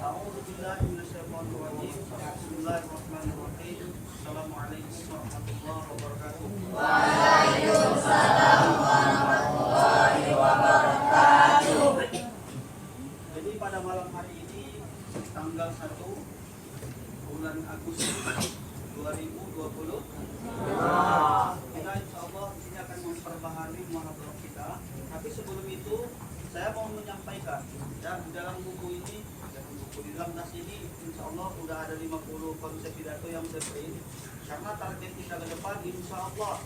A'udzubillahi minasyaitonir rajim. Bismillahirrahmanirrahim. Assalamualaikum warahmatullahi wabarakatuh. Waalaikumsalam warahmatullahi wabarakatuh. Jadi pada malam hari ini tanggal 1 bulan Agustus 2020 kita insyaallah di sini akan memperbaharui muhadharah kita. Tapi sebelum itu saya mau menyampaikan ya, di dalam buku ini, di dalam tas ini insyaallah sudah ada 50 konsep pidato yang saya print. Karena target kita ke depan insyaallah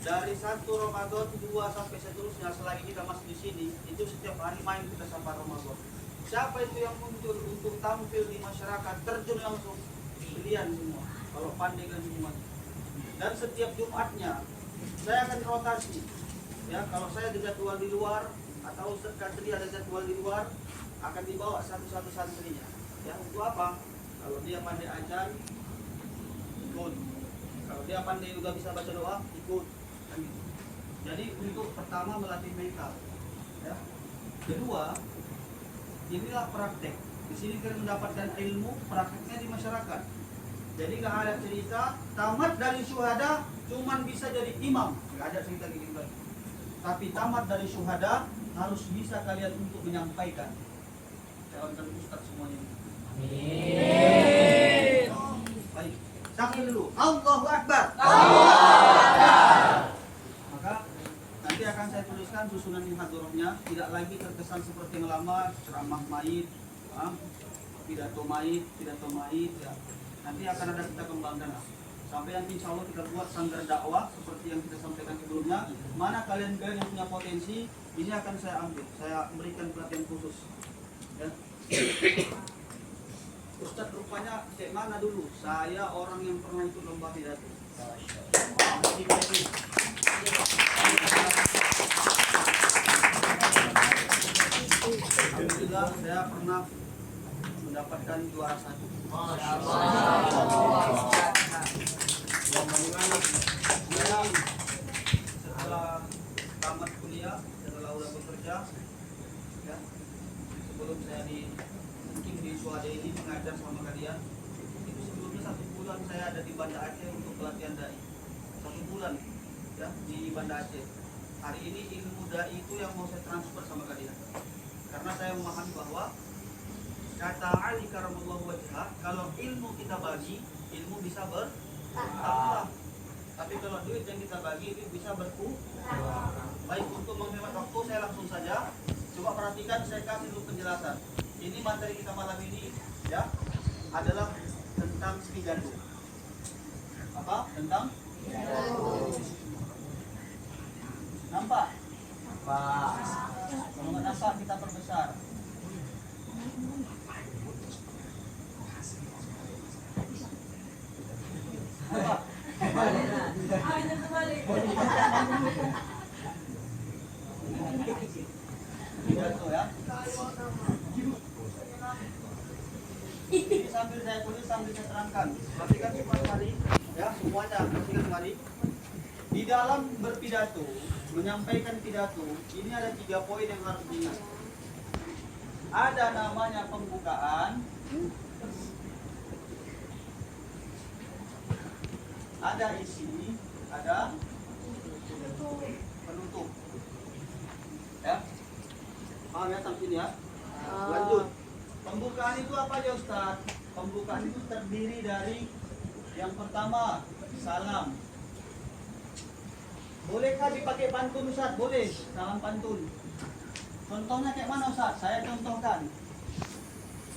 dari 1 Ramadan 2 sampai seterusnya selagi kita masih di sini, itu setiap hari main kita sapa Ramadan. Siapa itu yang muncul untuk tampil di masyarakat, terjun langsung, pilihan semua. Kalau pandai kan semua. Dan setiap Jumatnya saya akan rotasi. Ya, kalau saya ada jadwal di luar atau Ustaz Kadri ada jadwal di luar, akan dibawa satu-satu santrinya. Ya, untuk apa? Kalau dia pandai ajar, ikut. Kalau dia pandai juga bisa baca doa, ikut. Kan gitu. Jadi untuk pertama melatih mental. Ya. Kedua, inilah praktek. Di sini kita mendapatkan ilmu prakteknya di masyarakat. Jadi nggak ada cerita tamat dari syuhada cuman bisa jadi imam, nggak ada cerita gitu. Tapi tamat dari syuhada harus bisa kalian untuk menyampaikan. Calonkan ustaz semuanya. Amin. Baik, takbir dulu. Allahu Akbar. Allahu Akbar. Maka nanti akan saya tuliskan susunan muhadharahnya, tidak lagi terkesan seperti yang lama, ceramah mayit, pidato mayit ya. Nanti akan ada kita kembangkan sampai nanti insya Allah kita buat sanggar dakwah seperti yang kita sampaikan sebelumnya. Mana kalian yang punya potensi, ini akan saya ambil, saya berikan pelatihan khusus ya. Ustadz rupanya kayak mana dulu? Saya orang yang pernah ikut lomba pidato. Alhamdulillah saya pernah mendapatkan juara 1. Setelah tamat kuliah, setelah udah bekerja, ya, sebelum saya mungkin di Suada ini mengajar sama kalian, itu sebelumnya 1 bulan saya ada di Banda Aceh untuk pelatihan dai. 1 bulan ya di Banda Aceh. Hari ini ilmu dai itu yang mau saya transfer sama kalian, karena saya memahami bahwa kata Ali karamallahu wajhah, kalau ilmu kita bagi, ilmu bisa bertambah. Tapi kalau duit yang kita bagi, itu bisa berkurang. Baik, untuk menghemat waktu, saya langsung saja. Coba perhatikan, saya kasih dulu penjelasan. Ini materi kita malam ini, ya, adalah tentang pidato. Apa? Tentang pidato. Nampak? Nampak. Kalau nggak nampak, kita perbesar. Apa? Pidato ya. Ini sambil saya tulis, sambil saya terangkan. Perhatikan semua kali, ya, semuanya perhatikan kembali. Di dalam berpidato, menyampaikan pidato, ini ada 3 poin yang harus diingat. Ada namanya pembukaan, ada isi, ada penutup. Ya, paham ya sampai sini ya? Lanjut. Pembukaan itu apa aja Ustaz? Pembukaan itu terdiri dari yang pertama, salam. Bolehkah dipakai pantun Ustaz? Boleh, salam pantun. Contohnya kayak mana Ustaz? Saya contohkan.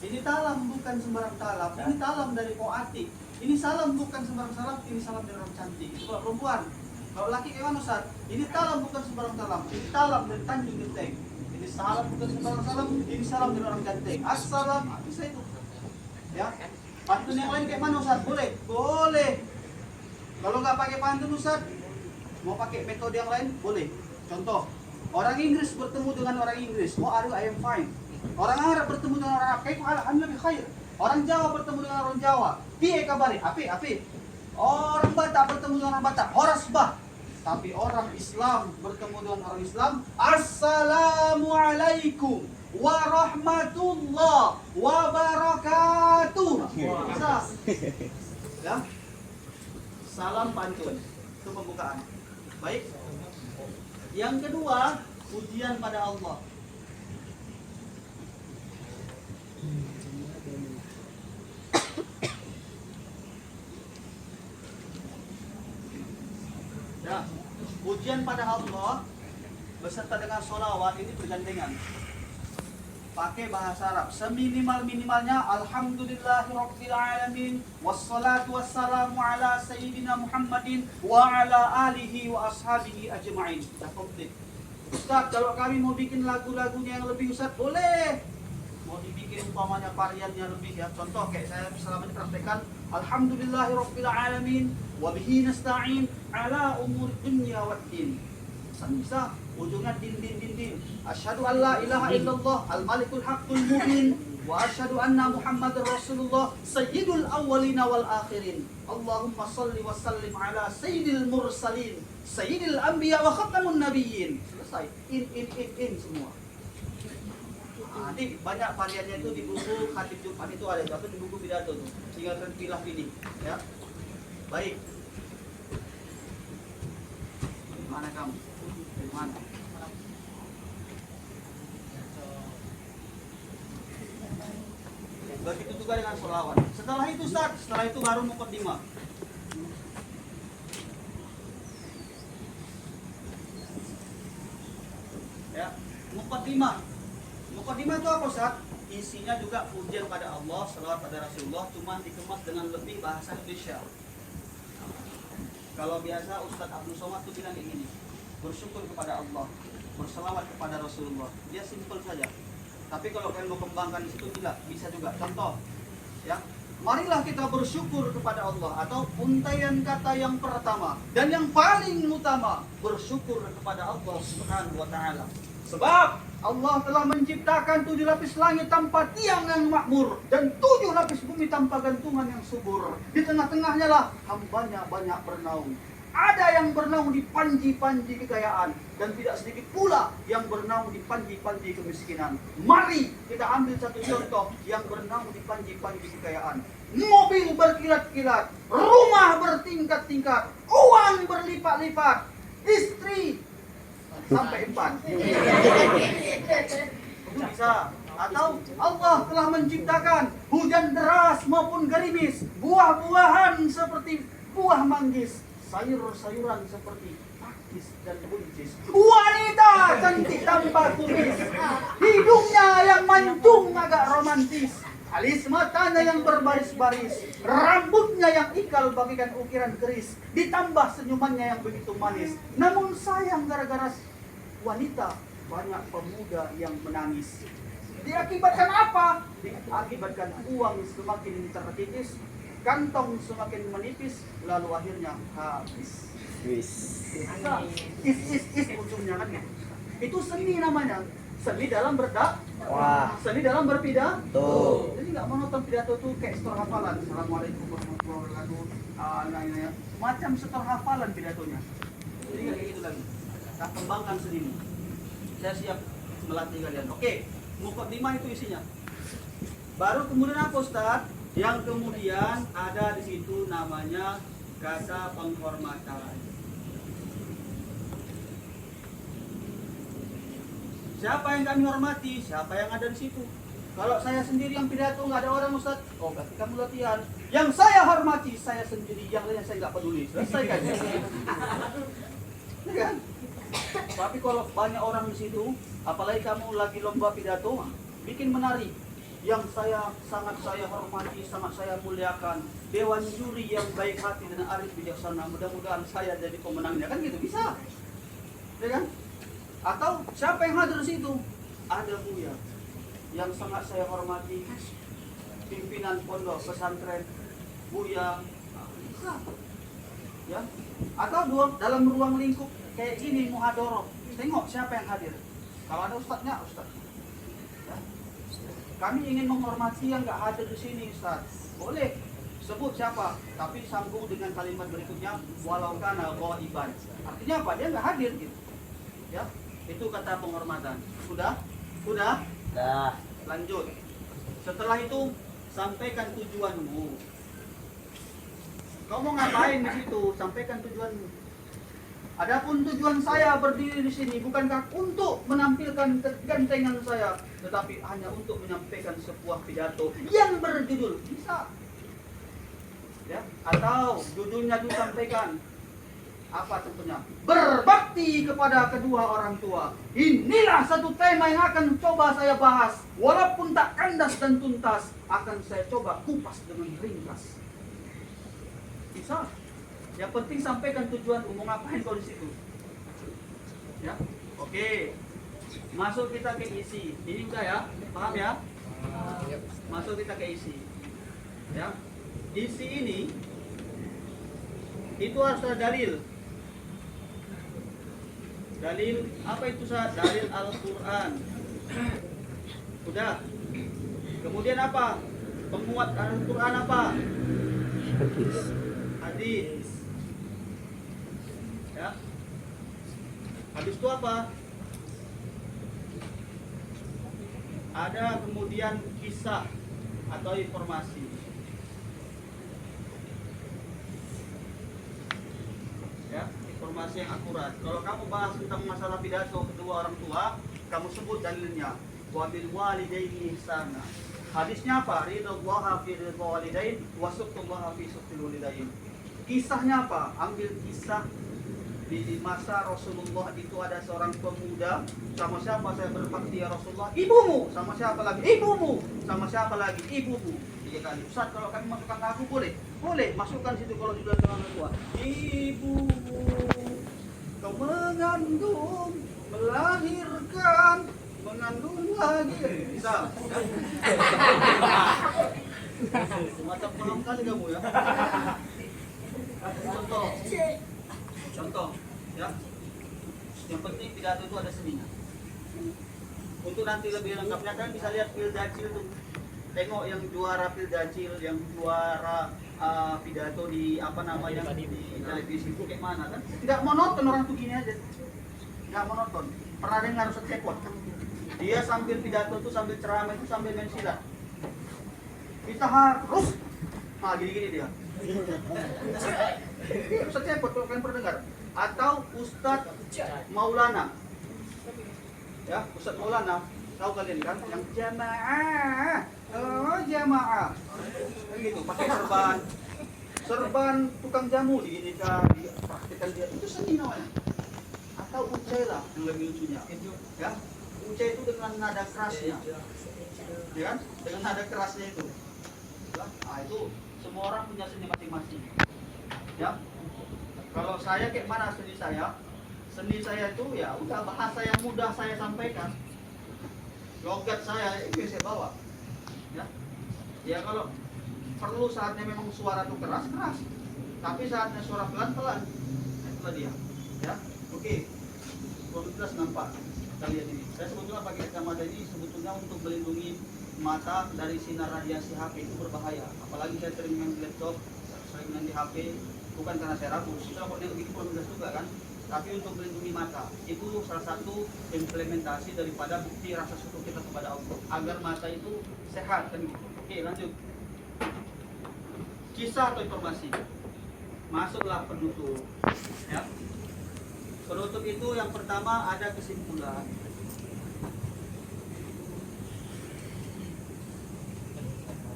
Ini talam bukan sembarang talam, ini talam dari poatik. Ini salam bukan sembarang salam, ini salam dari orang cantik. Itu kalau perempuan. Kalau laki kayak mana Ustaz? Ini talam bukan sembarang talam, ini talam dari Tanjung Genteng. Ini salam bukan sembarang salam, ini salam dari orang cantik. Assalam, bisa itu. Ya. Pantun yang lain kayak mana Ustaz? Boleh? Boleh. Kalau nggak pakai pantun Ustaz, mau pakai metode yang lain? Boleh. Contoh, orang Inggris bertemu dengan orang Inggris. Oh, I am fine. Orang Arab bertemu dengan orang Arab. Kaifu alhamdulillah bi khair. Orang Jawa bertemu dengan orang Jawa. Piye kabari? Api. Orang Batak bertemu dengan orang Batak. Horasbah. Tapi orang Islam bertemu dengan orang Islam, Assalamualaikum. warahmatullahi wabarakatuh. Bisa? Ya. Salam pantun. Itu pembukaan. Baik. Yang kedua, pujian pada Allah. Ya, pujian pada Allah beserta dengan sholawat ini bergandengan. Pakai bahasa Arab. Seminimal-minimalnya alhamdulillahirabbil alamin wassalatu wassalamu ala sayyidina Muhammadin wa ala alihi wa ashabihi ajma'in. Dah komplit. Ustaz, kalau kami mau bikin lagu-lagunya yang lebih, Ustaz, boleh. Mau dibikin umpamanya variannya lebih ya. Contoh kayak saya selama ini praktekkan alhamdulillahirabbil alamin wa bihi nasta'in ala umur dunya waddin. Bisa ujungnya din. Asyhadu an la ilaha illallah al-malikul haqqul mubin wa asyhadu anna Muhammadar Rasulullah sayyidul awwalina wal akhirin. Allahumma shalli wa sallim ala sayyidil mursalin sayyidil anbiya wa khatamun nabiyyin. Selesai. In semua. Nanti banyak variannya itu di buku Khatib Jumat itu ada, atau di buku pidato tuh. Tinggal pilih pilih, ya. Baik. Mana kamu? Mana? Begitu juga dengan sholawat. Setelah itu Ustaz, setelah itu baru muqaddimah. Ya, muqaddimah. Muqaddimah itu apa Ustaz? Isinya juga pujian pada Allah, salawat pada Rasulullah, cuma dikemas dengan lebih bahasa Indonesia. Kalau biasa Ustaz Abdul Somad itu bilang kayak gini, bersyukur kepada Allah, berselawat kepada Rasulullah. Dia simpel saja. Tapi kalau kalian mau kembangkan di situ bisa juga. Contoh, ya, marilah kita bersyukur kepada Allah, atau untaian kata yang pertama dan yang paling utama, bersyukur kepada Allah Subhanahu wa taala. Sebab Allah telah menciptakan 7 lapis langit tanpa tiang yang makmur dan 7 lapis bumi tanpa gantungan yang subur. Di tengah-tengahnya lah hambanya banyak bernaung. Ada yang bernaung di panji-panji kekayaan dan tidak sedikit pula yang bernaung di panji-panji kemiskinan. Mari kita ambil satu contoh yang bernaung di panji-panji kekayaan. Mobil berkilat-kilat, rumah bertingkat-tingkat, uang berlipat-lipat, istri sampai 4. Bisa. Atau Allah telah menciptakan hujan deras maupun gerimis, buah-buahan seperti buah manggis, sayur-sayuran seperti pakis dan buncis, wanita cantik tanpa kumis, hidungnya yang mancung agak romantis, alis matanya yang berbaris-baris, rambutnya yang ikal bagikan ukiran keris, ditambah senyumannya yang begitu manis. Namun sayang gara-gara wanita banyak pemuda yang menangis. Diakibatkan apa? Diakibatkan uang semakin terkikis, kantong semakin menipis, lalu akhirnya habis. Is ujungnya kan ya. Itu seni namanya. Seni dalam berdakwah, seni dalam berpidato. Jadi nggak monoton pidato tuh kayak setor hafalan. Assalamualaikum warahmatullahi wabarakatuh. Macam setor hafalan pidatonya. Jadi nggak kayak gitu lagi. Kita kembangkan sendiri. Saya siap melatih kalian. Oke, muqaddimah itu isinya. Baru kemudian apa Ustaz? Yang kemudian ada di situ namanya kata penghormatan. Siapa yang kami hormati? Siapa yang ada di situ? Kalau saya sendiri yang pidato nggak ada orang Ustaz, oh berarti kamu latihan. Yang saya hormati saya sendiri, yang lainnya saya nggak peduli. Selesai kan? Ya kan? Tapi kalau banyak orang di situ, apalagi kamu lagi lomba pidato, bikin menari. Yang sangat saya hormati, sangat saya muliakan, dewan juri yang baik hati dan arif bijaksana, mudah-mudahan saya jadi pemenangnya, kan gitu bisa, ya kan? Atau siapa yang hadir di situ? Ada Buya yang sangat saya hormati, pimpinan pondok pesantren Buya, bisa, ya? Atau dalam ruang lingkup kayak gini muhadoroh, tengok siapa yang hadir. Kalau ada ustadznya, ustadz. Ya. Kami ingin menghormati yang nggak hadir di sini, Ustaz. Boleh sebut siapa, tapi sambung dengan kalimat berikutnya, walau kana ghaiban. Artinya apa? Dia nggak hadir gitu. Ya, itu kata penghormatan. Sudah? Dah. Lanjut. Setelah itu sampaikan tujuanmu. Kau mau ngapain di situ? Sampaikan tujuanmu. Adapun tujuan saya berdiri di sini bukankah untuk menampilkan kegantengan saya, tetapi hanya untuk menyampaikan sebuah pidato yang berjudul bisa. Ya, atau judulnya disampaikan apa tentunya? Berbakti kepada kedua orang tua. Inilah satu tema yang akan coba saya bahas. Walaupun tak kandas dan tuntas, akan saya coba kupas dengan ringkas. Bisa. Yang penting sampaikan tujuan umum, ngapain kau di situ. Ya, oke. Masuk kita ke isi. Ini udah ya, paham ya? Masuk kita ke isi. Ya, isi ini itu harus ada dalil. Dalil apa itu Ustaz? Dalil Al-Quran. Udah. Kemudian apa? Penguat Al-Quran apa? Hadis. Ya. Habis itu apa? Ada kemudian kisah atau informasi. Ya, informasi yang akurat. Kalau kamu bahas tentang masalah pidato kedua orang tua, kamu sebut dalilnya. Wa bil walidaini ihsana. Hadisnya apa? Ridwallaha fi ridwa walidain wa suqtullaha fi suqtil walidain. Kisahnya apa? Ambil kisah di masa Rasulullah itu ada seorang pemuda. Sama siapa saya berbakti ya Rasulullah? Ibumu. Sama siapa lagi? Ibumu. Sama siapa lagi? Ibumu. 3 kali. Ustaz, kalau kami masukkan aku boleh? Boleh, masukkan situ kalau sudah dengan orang tua. Ibumu, kau mengandung, melahirkan, mengandung lagi. Bisa? Semacam paham kali kamu ya. Contoh, ya. Yang penting pidato itu ada seninya. Untuk nanti lebih lengkapnya kan bisa lihat Pildacil tuh. Tengok yang juara Pildacil, yang juara pidato di apa namanya di televisi itu kayak mana kan? Tidak monoton orang tuh gini aja. Tidak monoton. Pernah dengar Ustaz Cepot? Dia sambil pidato tuh sambil ceramah itu sambil main silat. Kita harus gini-gini dia. Ustaz Cepot kalau kalian pernah dengar? Atau Ustadz Maulana. Ya, Ustadz Maulana, tahu kalian kan? Yang jamaah, jamaah, gitu, pakai serban tukang jamu diginikan, praktikan dia, itu seni namanya. Atau Ucai lah yang lebih lucunya, ya, Ucai itu dengan nada kerasnya, ya kan? Dengan nada kerasnya itu, nah itu semua orang punya seni masing-masing, ya. Kalau saya kayak mana seni saya? Seni saya itu ya udah bahasa yang mudah saya sampaikan. Logat saya itu yang saya bawa. Ya. Ya kalau perlu saatnya memang suara itu keras. Tapi saatnya suara pelan-pelan. Itulah dia. Ya. Oke. 12 nampak kalian ini. Saya sebetulnya pakai kacamata ini sebetulnya untuk melindungi mata dari sinar radiasi HP itu berbahaya. Apalagi saya sering main di laptop, sering main di HP. Bukan karena saya ragu, kita kok begitu pun juga kan. Tapi untuk melindungi mata, itu salah satu implementasi daripada bukti rasa syukur kita kepada Allah agar mata itu sehat kan. Oke, lanjut. Kisah atau informasi. Masuklah penutup. Ya. Penutup itu yang pertama ada kesimpulan.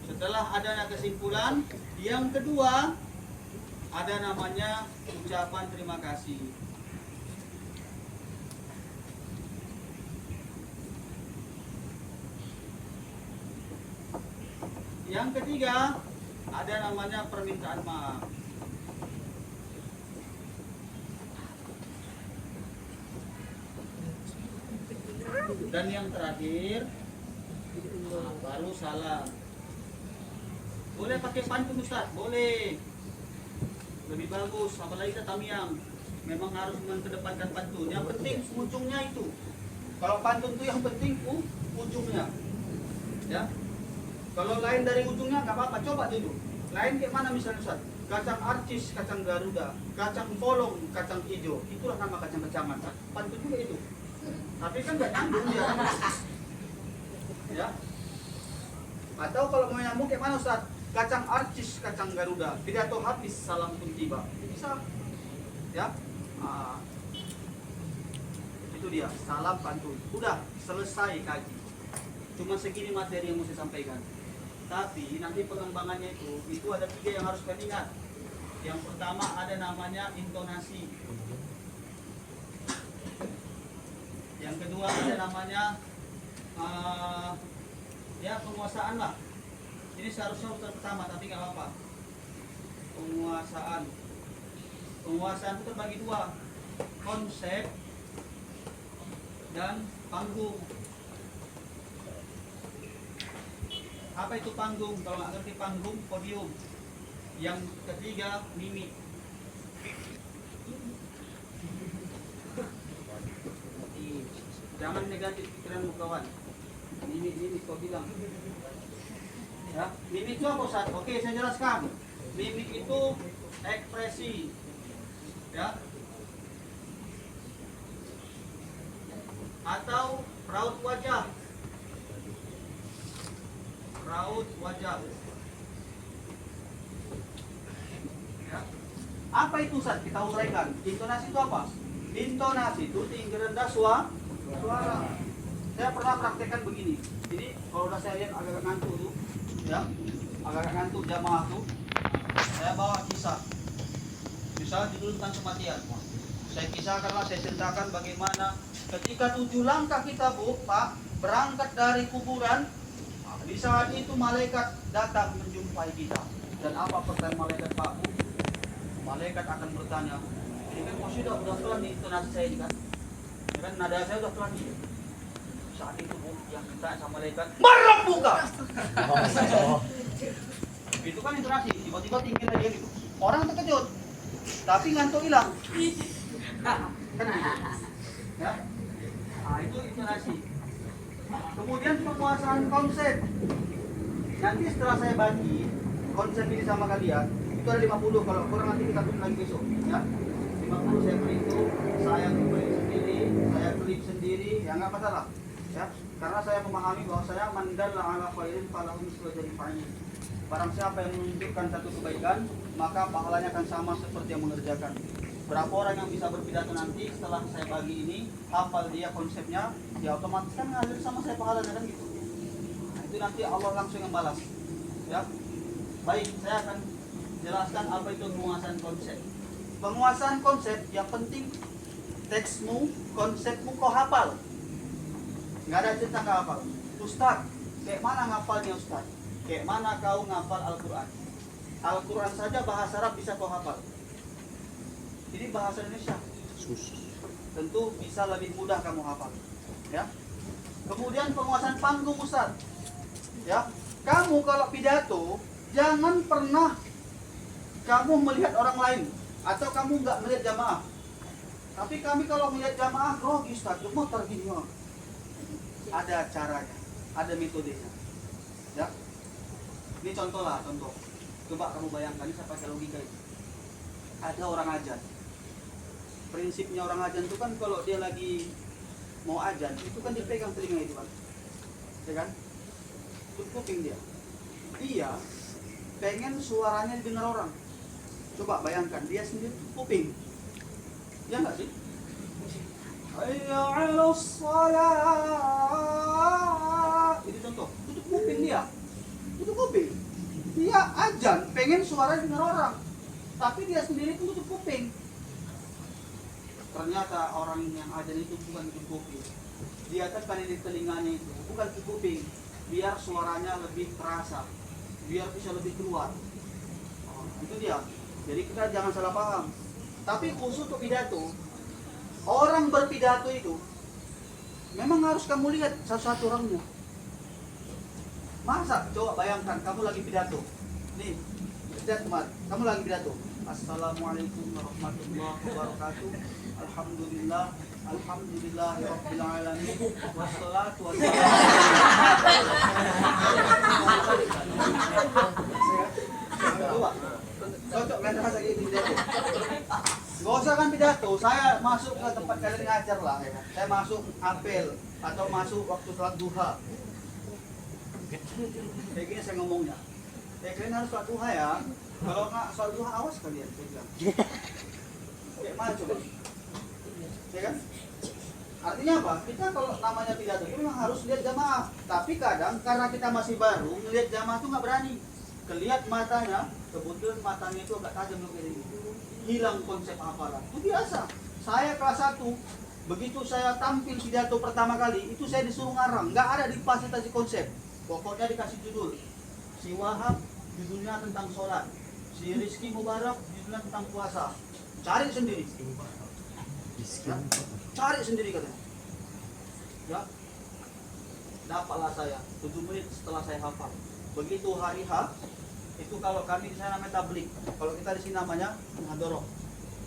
Setelah adanya kesimpulan, yang kedua ada namanya ucapan terima kasih. Yang ketiga ada namanya permintaan maaf. Dan yang terakhir baru salam. Boleh pakai pantun Ustaz? Boleh. Lebih bagus, apalagi kita tamiang. Memang harus mengedepankan pantun. Yang penting ujungnya itu. Kalau pantun itu yang penting ujungnya. Ya. Kalau lain dari ujungnya nggak apa-apa, coba dulu. Lain kayak mana misalnya Ustaz? Kacang arcis, kacang garuda, kacang polong, kacang hijau. Itulah nama kacang-kacangan. Pantun juga itu. Tapi kan nggak nyambung dia. Ya. Atau kalau mau nyambung kayak mana Ustaz? Kacang arcis, kacang Garuda. Pidato habis, salam pun tiba. Bisa. Ya. Itu dia, salam pantun. Udah selesai kaji. Cuma segini materi yang mesti sampaikan. Tapi nanti pengembangannya itu ada 3 yang harus kalian ingat. Yang pertama ada namanya intonasi. Yang kedua ada namanya ya penguasaan lah. Ini seharusnya urutan pertama tapi nggak apa-apa. Penguasaan. Penguasaan itu terbagi 2, konsep dan panggung. Apa itu panggung? Kalau nggak ngerti panggung, podium. Yang ketiga mimik. Jangan negatif pikiranmu kawan. Mimik kau bilang. Ya, mimik itu apa Ustaz? Oke, saya jelaskan. Mimik itu ekspresi. Ya. Atau raut wajah. Raut wajah. Ya. Apa itu Ustaz? Kita uraikan. Intonasi itu apa? Intonasi itu tinggi rendah suara. Saya pernah praktekkan begini. Jadi kalau udah saya lihat agak ngantuk tuh, ya, agak ngantuk jamaah tuh, saya bawa kisah. Misal judul tentang kematian. Saya kisahkanlah, saya ceritakan bagaimana ketika 7 langkah kita Pak berangkat dari kuburan. Di saat itu malaikat datang menjumpai kita. Dan apa pertanyaan malaikat Pak Bu? Malaikat akan bertanya, ini kan kok udah pelan nih intonasi saya ini kan? Ya kan nada saya udah pelan nih. Saat itu Bu, yang kita sama malaikat marah buka. Itu kan intonasi, tiba-tiba tinggi lagi gitu. Orang terkejut, tapi ngantuk hilang. Ya, nah itu intonasi. Kemudian penguasaan konsep. Nanti setelah saya bagi konsep ini sama kalian, itu ada 50. Kalau kurang nanti kita tulis lagi besok. Ya, 50 saya perhitung, saya klip sendiri, saya klip sendiri, ya nggak masalah. Ya, karena saya memahami bahwa saya mandalla ala khairin falahu mislu ajri fa'il. Barang siapa yang menunjukkan satu kebaikan, maka pahalanya akan sama seperti yang mengerjakan. Berapa orang yang bisa berpidato nanti setelah saya bagi ini, hafal dia konsepnya, ya otomatis kan ngalir sama saya pahalanya kan gitu. Nah, itu nanti Allah langsung yang balas. Ya, baik, saya akan jelaskan apa itu penguasaan konsep. Penguasaan konsep yang penting teksmu, konsepmu kau hafal. Nggak ada cerita nggak hafal. Ustaz, kayak mana ngapalnya Ustaz? Kayak mana kau ngapal Al-Quran? Al-Quran saja bahasa Arab bisa kau hafal. Ini bahasa Indonesia. Tentu bisa lebih mudah kamu hafal. Ya. Kemudian penguasaan panggung Ustaz. Ya. Kamu kalau pidato jangan pernah kamu melihat orang lain atau kamu nggak melihat jamaah. Tapi kami kalau melihat jamaah, grogi Ustaz, motor gini. Ada caranya, ada metodenya. Ya. Ini contoh lah, contoh. Coba kamu bayangkan, ini saya pakai logika itu. Ada orang ajan. Prinsipnya orang ajan itu kan kalau dia lagi mau ajan, itu kan dia pegang telinga itu kan. Ya kan? Tutup kuping dia. Dia pengen suaranya didengar orang. Coba bayangkan, dia sendiri tutup kuping. Ya enggak sih? Hayya 'alas shalah. Itu contoh, tutup kuping dia. Tutup kuping. Dia ajan, pengen suara didengar orang. Tapi dia sendiri pun tutup kuping. Ternyata orang yang ajan itu bukan tutup kuping. Dia tekan di telinganya itu, bukan tutup kuping. Biar suaranya lebih terasa. Biar bisa lebih keluar. Itu dia. Jadi kita jangan salah paham. Tapi khusus untuk pidato, orang berpidato itu memang harus kamu lihat satu-satu orangnya. Masa coba bayangkan kamu lagi pidato. Nih, lihat kemarin, kamu lagi pidato. Assalamualaikum warahmatullahi wabarakatuh. Alhamdulillah, alhamdulillahirabbil alamin. Wassalatu wassalamu. Coba. Cocok kan rasa gitu pidato. Gak usah kan pidato, saya masuk ke tempat kalian ngajar lah ya. Saya masuk apel atau masuk waktu sholat duha. Kayak gini saya ngomongnya. Kalian harus sholat duha ya. Kalau nggak sholat duha awas kalian, saya bilang. Kayak mana coba? Ya kan? Artinya apa? Kita kalau namanya pidato itu memang harus lihat jamaah. Tapi kadang karena kita masih baru, ngelihat jamaah itu nggak berani. Kelihat matanya, kebetulan matanya itu agak tajam begini. Hilang konsep hafalan. Itu biasa. Saya kelas 1, begitu saya tampil pidato pertama kali, itu saya disuruh ngarang. Nggak ada difasilitasi konsep. Pokoknya dikasih judul. Si Wahab judulnya tentang sholat. Si Rizky Mubarak judulnya tentang puasa. Cari sendiri. Ya? Cari sendiri katanya. Ya. Dapatlah saya 7 menit setelah saya hafal. Begitu hari H, itu kalau kami di sana namanya tablik. Kalau kita di sini namanya muhadharah.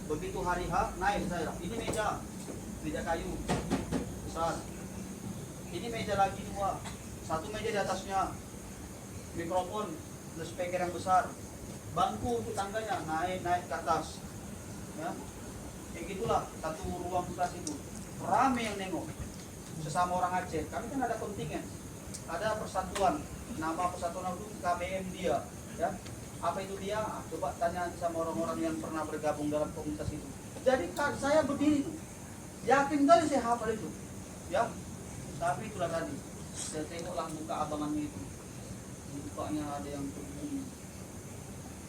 Begitu hari H, naik saya. Ini meja kayu besar. Ini meja lagi 2. Satu meja di atasnya mikrofon, speaker yang besar. Bangku untuk tangganya naik ke atas. Ya. Kayak gitulah satu ruang kelas itu. Rame yang nengok. Sesama orang Aceh. Kami kan ada kontingen. Ada persatuan. Nama persatuan itu KBM dia. Ya. Apa itu dia? Coba tanya sama orang-orang yang pernah bergabung dalam komunitas itu. Jadi saya berdiri itu. Yakin kali saya hafal itu. Ya. Tapi itulah tadi. Saya tengoklah muka abangannya itu. Mukanya ada yang terbunyi.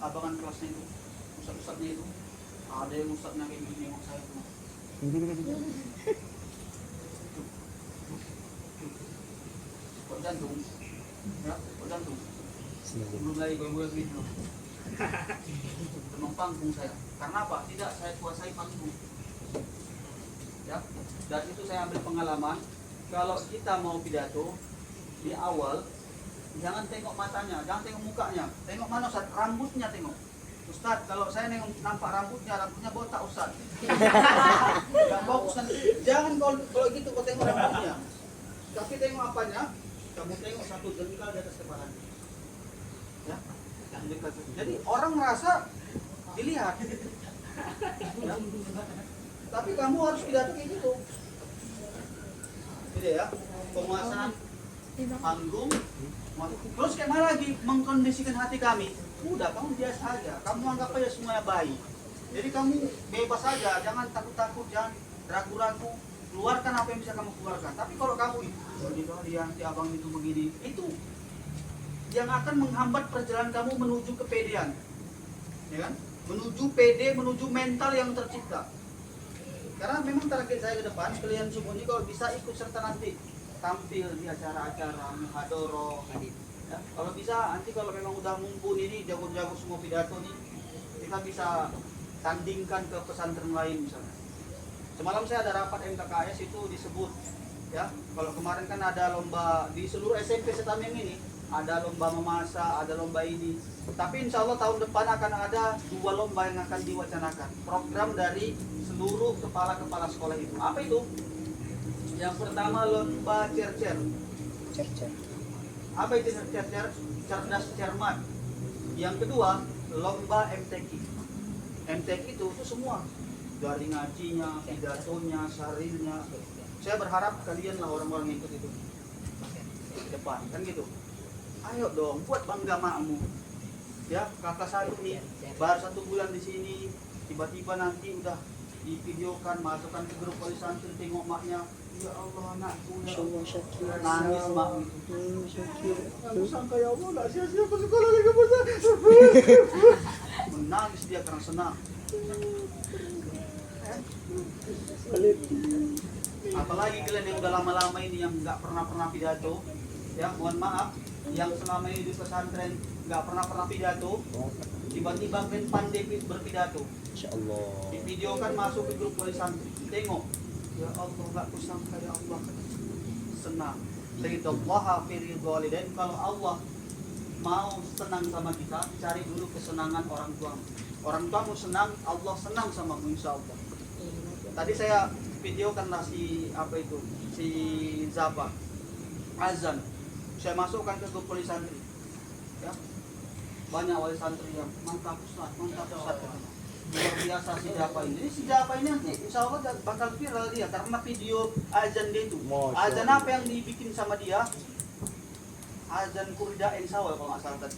Abangan kelasnya itu. Ustaz-ustaznya itu. Ada yang ustaznya kayak gini nengok saya tuh. Kok jantung? Ya, kok jantung? Belum lagi gue gitu. Memang panggung saya. Karena apa? Tidak saya kuasai panggung. Ya, dan itu saya ambil pengalaman. Kalau kita mau pidato di awal, jangan tengok matanya, jangan tengok mukanya. Tengok mana Ustaz? Rambutnya tengok. Ustaz, kalau saya nampak rambutnya botak Ustaz. Gak bagus kan? Jangan kalau gitu kau tengok rambutnya. Tapi tengok apanya? Kamu tengok satu jengkal di atas kepala. Ya? Jadi orang merasa dilihat. Ya? Tapi kamu harus pidato kayak gitu. Gitu ya. Penguasaan panggung. Terus kayak mana lagi mengkondisikan hati kami? Udah, kamu biasa aja. Kamu anggap aja semuanya baik. Jadi kamu bebas aja, jangan takut-takut, jangan ragu-ragu. Keluarkan apa yang bisa kamu keluarkan. Tapi kalau kamu lihat si abang itu begini, itu yang akan menghambat perjalanan kamu menuju kepedean. Ya kan? Menuju pede, menuju mental yang tercipta. Karena memang target saya ke depan, kalian semua ini kalau bisa ikut serta nanti tampil di acara-acara muhadharah. Ya, kalau bisa nanti kalau memang udah mumpuni ini jago-jago semua pidato nih, kita bisa tandingkan ke pesantren lain misalnya. Semalam saya ada rapat MKKS itu disebut ya, kalau kemarin kan ada lomba di seluruh SMP Setameng ini, ada lomba memasak, ada lomba ini. Tapi insya Allah tahun depan akan ada 2 lomba yang akan diwacanakan. Program dari seluruh kepala-kepala sekolah itu. Apa itu? Yang pertama lomba cer-cer. Apa itu cer-cer? Cerdas cermat. Yang kedua lomba MTQ. MTQ itu semua dari ngajinya, pidatonya, sarilnya. Saya berharap kalian lah orang-orang yang ikut itu ke depan, kan gitu. Ayo dong, buat bangga makmu. Ya, kakak saya nih baru 1 bulan di sini, tiba-tiba nanti udah divideokan, masukkan ke grup wali santri, tengok maknya. Ya Allah, anakku ya Allah. Nangis mak itu. Aku sangka ya Allah, gak sia-sia ke sekolah lagi besar. Menangis dia karena senang. Apalagi kalian yang udah lama-lama ini yang nggak pernah pidato, ya mohon maaf, yang selama ini di pesantren nggak pernah pidato, tiba-tiba kalian pandai berpidato. Insyaallah. Di video kan masuk ke grup wali santri, tengok. Ya Allah, nggak kusangka ya Allah, senang. Ridwallaha fi ridwal, dan kalau Allah mau senang sama kita, cari dulu kesenangan orang tuamu. Orang tuamu senang, Allah senang sama mu insyaallah. Tadi saya videokan si Zaba azan, saya masukkan ke grup wali santri, ya banyak wali santri yang mantap Ustaz, luar biasa si Zaba ini. Jadi si Zaba ini nanti insya Allah bakal viral dia karena video azan dia itu. Azan apa yang dibikin sama dia? azan kurdain sawal kalau nggak salah tadi.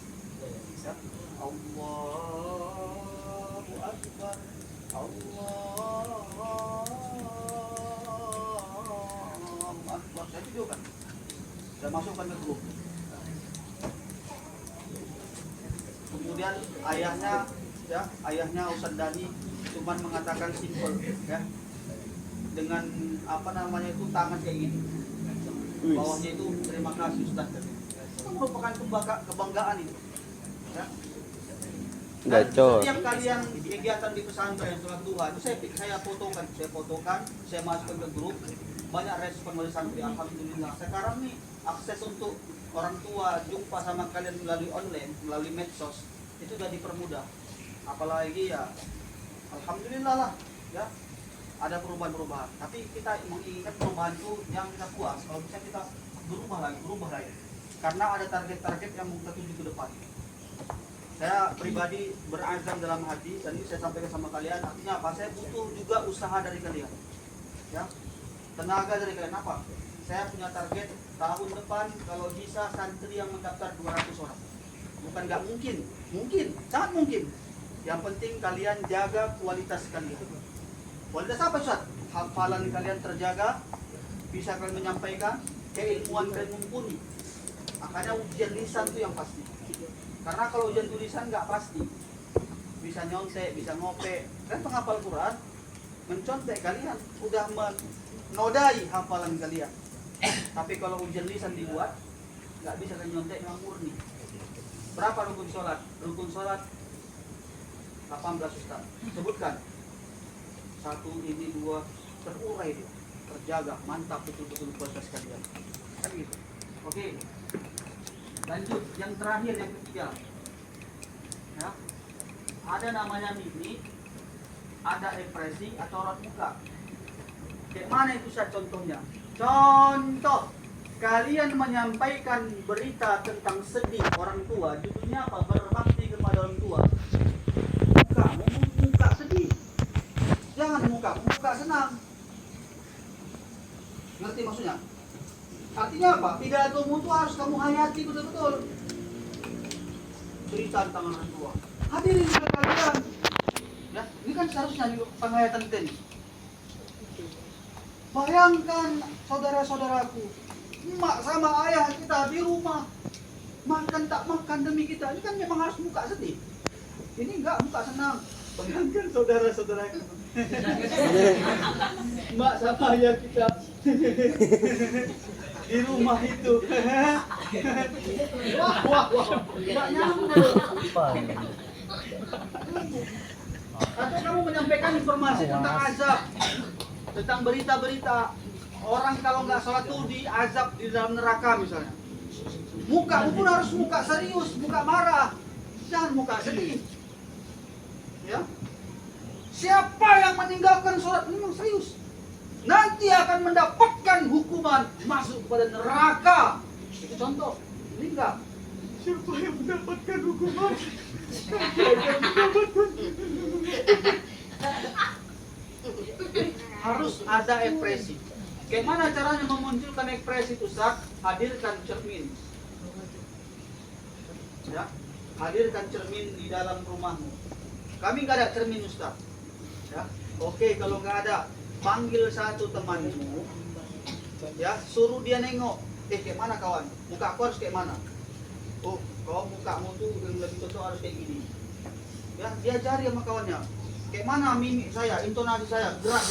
Ya. Allahu Akbar. Allahu Akbar. Saya videokan. Saya masukkan ke grup. Kemudian ayahnya Ustaz Dani cuma mengatakan simple ya. Dengan apa namanya itu tangan kayak gini. Bawahnya itu terima kasih Ustaz. Itu merupakan kebanggaan itu. Ya. Dan setiap kalian kegiatan di pesantren sholat duha itu saya fotokan, saya masukkan ke grup, banyak respon dari santri, alhamdulillah. Sekarang nih akses untuk orang tua jumpa sama kalian melalui online, melalui medsos itu sudah dipermudah. Apalagi ya, alhamdulillah lah, ya ada perubahan-perubahan. Tapi kita menginginkan perubahan itu yang kita puas. Kalau bisa kita berubah lagi. Karena ada target-target yang mau kita tuju ke depan. Saya pribadi berazam dalam hati dan ini saya sampaikan sama kalian. Artinya apa? Saya butuh juga usaha dari kalian, ya, tenaga dari kalian. Apa? Saya punya target tahun depan kalau bisa santri yang mendaftar 200 orang. Bukan nggak mungkin, sangat mungkin. Yang penting kalian jaga kualitas kalian. Kualitas apa Ustaz? Hafalan kalian terjaga, bisa kalian menyampaikan, keilmuan kalian mumpuni. Makanya ujian lisan itu yang pasti. Karena kalau ujian tulisan nggak pasti. Bisa nyontek, bisa ngope. Kan penghafal Quran, mencontek kalian udah menodai hafalan kalian. Tapi kalau ujian lisan dibuat, nggak bisa kalian nyontek, memang murni. Berapa rukun sholat? Rukun sholat 18 Ustaz. Sebutkan. 1, ini 2, terurai dia. Terjaga, mantap betul-betul kualitas kalian. Kan gitu. Oke. Lanjut, yang terakhir, yang ketiga. Ya. Ada namanya mimik, ada ekspresi atau raut muka. Kayak mana itu Ustaz contohnya? Contoh, kalian menyampaikan berita tentang sedih orang tua, judulnya apa? Berbakti kepada orang tua. Muka sedih. Jangan muka senang. Ngerti maksudnya? Artinya apa? Pidatomu itu harus kamu hayati betul-betul. Cerita tentang orang tua. Hadirin sekalian. Ya, ini kan seharusnya penghayatan kita ini. Bayangkan saudara-saudaraku, emak sama ayah kita di rumah makan tak makan demi kita. Ini kan memang harus muka sedih. Ini enggak muka senang. Bayangkan saudara-saudaraku. Emak sama ayah kita di rumah itu. Wah. Enggak nyambung. Atau kamu menyampaikan informasi tentang azab, tentang berita-berita orang kalau nggak sholat tuh diazab di dalam neraka misalnya. Muka pun harus muka serius, muka marah, jangan muka sedih. Ya. Siapa yang meninggalkan sholat memang serius, nanti akan mendapatkan hukuman masuk kepada neraka. Itu contoh. Ini enggak. Siapa yang mendapatkan hukuman? Harus ada ekspresi. Bagaimana caranya memunculkan ekspresi itu Ustaz? Hadirkan cermin. Ya, hadirkan cermin di dalam rumahmu. Kami nggak ada cermin Ustaz. Ya, oke, kalau nggak ada, panggil satu temanmu. Ya, suruh dia nengok. Kayak mana kawan? Muka aku harus kayak mana? Oh, kalau mukamu tuh yang lebih cocok harus kayak gini. Ya, diajari sama kawannya. Kayak mana mimik saya, intonasi saya, gerak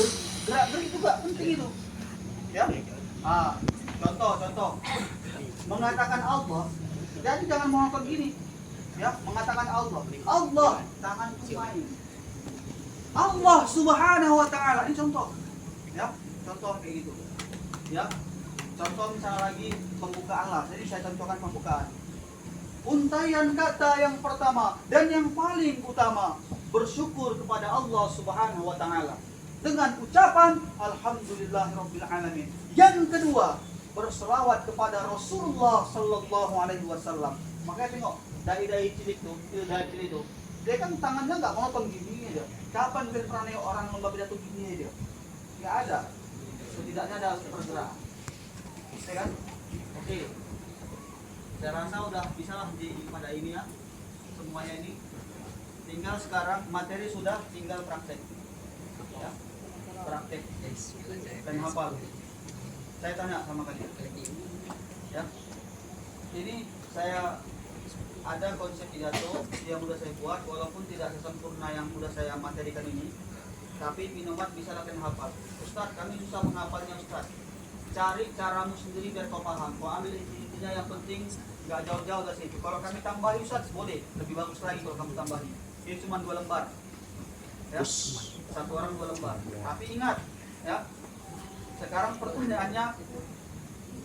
itu juga penting itu. Ya. Contoh. Mengatakan Allah. Jadi jangan mengatakan gini. Ya, mengatakan Allah. Allah, tanganku main. Allah Subhanahu wa taala. Ini contoh. Ya, contoh kayak gitu. Ya. Contoh misalnya lagi pembukaan lah. Jadi saya contohkan pembukaan. Untaian kata yang pertama dan yang paling utama, bersyukur kepada Allah Subhanahu wa taala dengan ucapan alhamdulillahirabbil alamin. Yang kedua, berselawat kepada Rasulullah sallallahu alaihi wasallam. Makanya tengok dai-dai cilik itu, dia kan tangannya enggak monoton gini aja. Kapan kalian pernah lihat orang lomba pidato gini aja? Enggak ada. Setidaknya ada pergerakan. Ya kan? Oke. Saya rasa udah bisa lah pada ini ya, semuanya ini. Tinggal sekarang materi sudah, tinggal praktek. Ya, praktek dan hafal. Saya tanya sama kalian. Ya, ini saya ada konsep pidato yang sudah saya buat, walaupun tidak sesempurna yang sudah saya materikan ini, tapi minuman bisa lakukan hafal. Ustadz, kami susah menghafalnya Ustadz. Cari caramu sendiri biar kau paham. Kau ambil intinya, yang penting nggak jauh-jauh dari situ. Kalau kami tambahi Ustadz boleh, lebih bagus lagi kalau kamu tambahi. Ini cuma 2 lembar. Ya, 1 orang 2 lembar. Tapi ingat, ya, sekarang pertanyaannya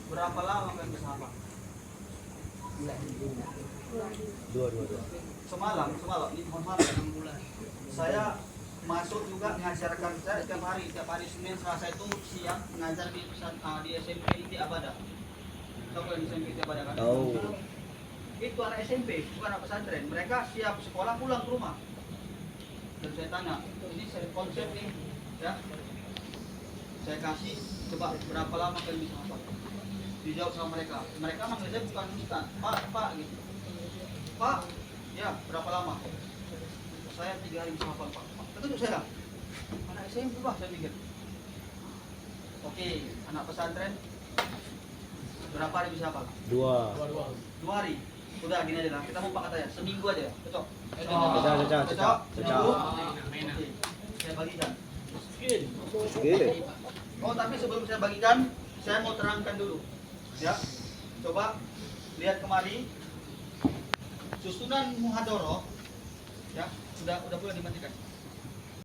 berapa lama kalian bisa hafal? Dua. Semalam ini mohon maaf, 6 bulan. Saya masuk juga mengajarkan, saya tiap hari Senin Selasa itu siang mengajar di SMP di Abada. Tahu kan di SMP di Abada kan? Tahu. Itu anak SMP, bukan anak pesantren. Mereka siap sekolah pulang ke rumah. Dan saya tanya, ini saya konsep nih, ya. Saya kasih, coba berapa lama kalian bisa hafal? Dijawab sama mereka. Mereka manggil saya bukan Ustaz, Pak gitu. Pak, ya berapa lama? Saya 3 hari bisa hafal Pak. Ketunjuk saya. Anak SMP Pak, saya pikir. Oke, anak pesantren berapa hari bisa hafal? 2 hari. Udah gini aja lah, kita mau pakai aja, seminggu aja, cocok? Cocok? Seminggu? Oke, saya bagikan. Oh, tapi sebelum saya bagikan, saya mau terangkan dulu. Ya, coba lihat kemari. Susunan muhadoroh, ya, sudah boleh dimatikan.